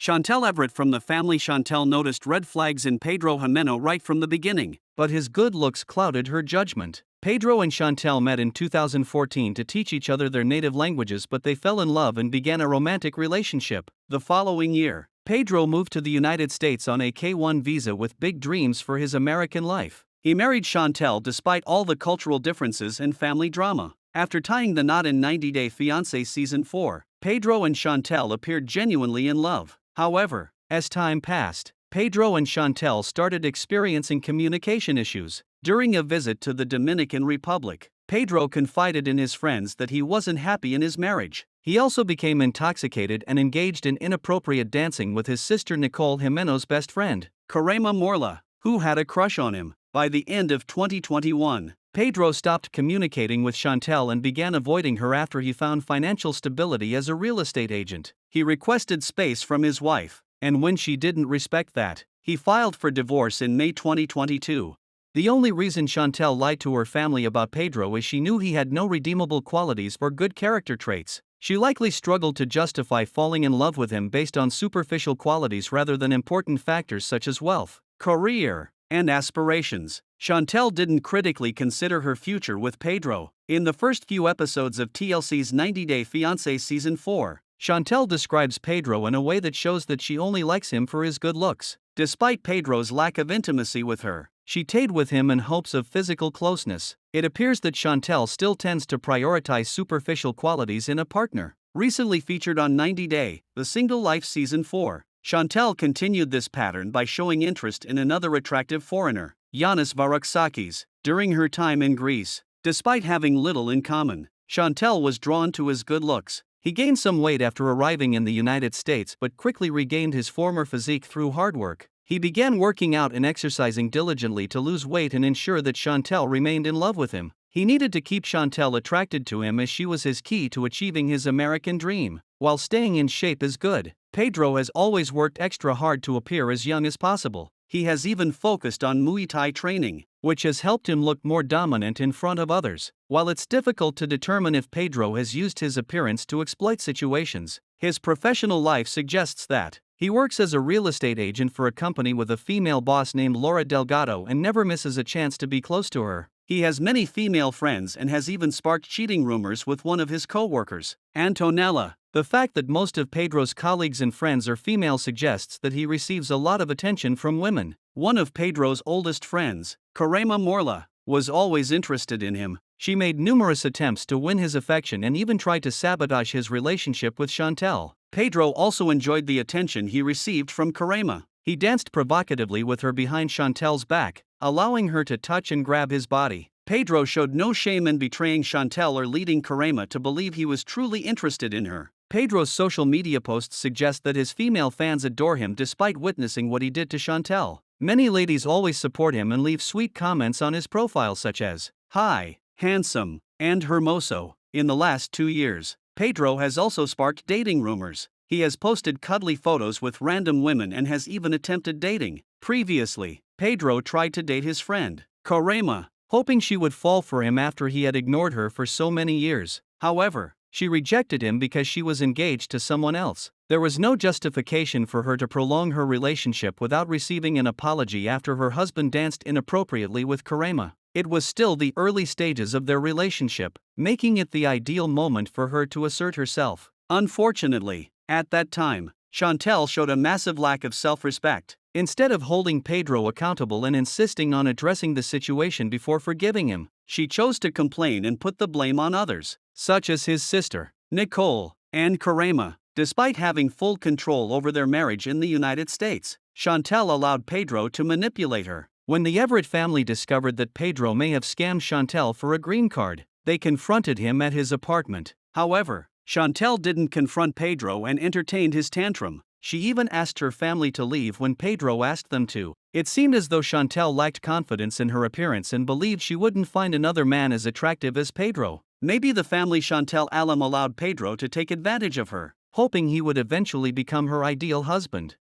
Chantel Everett from the family. Chantel noticed red flags in Pedro Jimeno right from the beginning, but his good looks clouded her judgment. Pedro and Chantel met in 2014 to teach each other their native languages, but they fell in love and began a romantic relationship. The following year, Pedro moved to the United States on a K-1 visa with big dreams for his American life. He married Chantel despite all the cultural differences and family drama. After tying the knot in 90 Day Fiancé Season 4, Pedro and Chantel appeared genuinely in love. However, as time passed, Pedro and Chantel started experiencing communication issues. During a visit to the Dominican Republic, Pedro confided in his friends that he wasn't happy in his marriage. He also became intoxicated and engaged in inappropriate dancing with his sister Nicole Jimeno's best friend, Karema Morla, who had a crush on him. By the end of 2021, Pedro stopped communicating with Chantel and began avoiding her after he found financial stability as a real estate agent. He requested space from his wife, and when she didn't respect that, he filed for divorce in May 2022. The only reason Chantel lied to her family about Pedro is she knew he had no redeemable qualities or good character traits. She likely struggled to justify falling in love with him based on superficial qualities rather than important factors such as wealth, career, and aspirations. Chantel didn't critically consider her future with Pedro. In the first few episodes of TLC's 90 Day Fiancé Season 4, Chantel describes Pedro in a way that shows that she only likes him for his good looks. Despite Pedro's lack of intimacy with her, she stayed with him in hopes of physical closeness. It appears that Chantel still tends to prioritize superficial qualities in a partner. Recently featured on 90 Day, The Single Life Season 4, Chantel continued this pattern by showing interest in another attractive foreigner, Yanis Varoufakis, during her time in Greece. Despite having little in common, Chantel was drawn to his good looks. He gained some weight after arriving in the United States but quickly regained his former physique through hard work. He began working out and exercising diligently to lose weight and ensure that Chantel remained in love with him. He needed to keep Chantel attracted to him as she was his key to achieving his American dream. While staying in shape is good, Pedro has always worked extra hard to appear as young as possible. He has even focused on Muay Thai training, which has helped him look more dominant in front of others. While it's difficult to determine if Pedro has used his appearance to exploit situations, his professional life suggests that. He works as a real estate agent for a company with a female boss named Laura Delgado and never misses a chance to be close to her. He has many female friends and has even sparked cheating rumors with one of his co-workers, Antonella. The fact that most of Pedro's colleagues and friends are female suggests that he receives a lot of attention from women. One of Pedro's oldest friends, Karema Morla, was always interested in him. She made numerous attempts to win his affection and even tried to sabotage his relationship with Chantel. Pedro also enjoyed the attention he received from Karema. He danced provocatively with her behind Chantel's back, allowing her to touch and grab his body. Pedro showed no shame in betraying Chantel or leading Karema to believe he was truly interested in her. Pedro's social media posts suggest that his female fans adore him despite witnessing what he did to Chantel. Many ladies always support him and leave sweet comments on his profile such as, "Hi, handsome," and "hermoso." In the last 2 years, Pedro has also sparked dating rumors. He has posted cuddly photos with random women and has even attempted dating. Previously, Pedro tried to date his friend, Karema, hoping she would fall for him after he had ignored her for so many years. However, she rejected him because she was engaged to someone else. There was no justification for her to prolong her relationship without receiving an apology after her husband danced inappropriately with Karema. It was still the early stages of their relationship, making it the ideal moment for her to assert herself. Unfortunately, at that time, Chantel showed a massive lack of self-respect. Instead of holding Pedro accountable and insisting on addressing the situation before forgiving him, she chose to complain and put the blame on others, such as his sister, Nicole, and Karema. Despite having full control over their marriage in the United States, Chantel allowed Pedro to manipulate her. When the Everett family discovered that Pedro may have scammed Chantel for a green card, they confronted him at his apartment. However, Chantel didn't confront Pedro and entertained his tantrum. She even asked her family to leave when Pedro asked them to. It seemed as though Chantel lacked confidence in her appearance and believed she wouldn't find another man as attractive as Pedro. Maybe the family Chantel alum allowed Pedro to take advantage of her, hoping he would eventually become her ideal husband.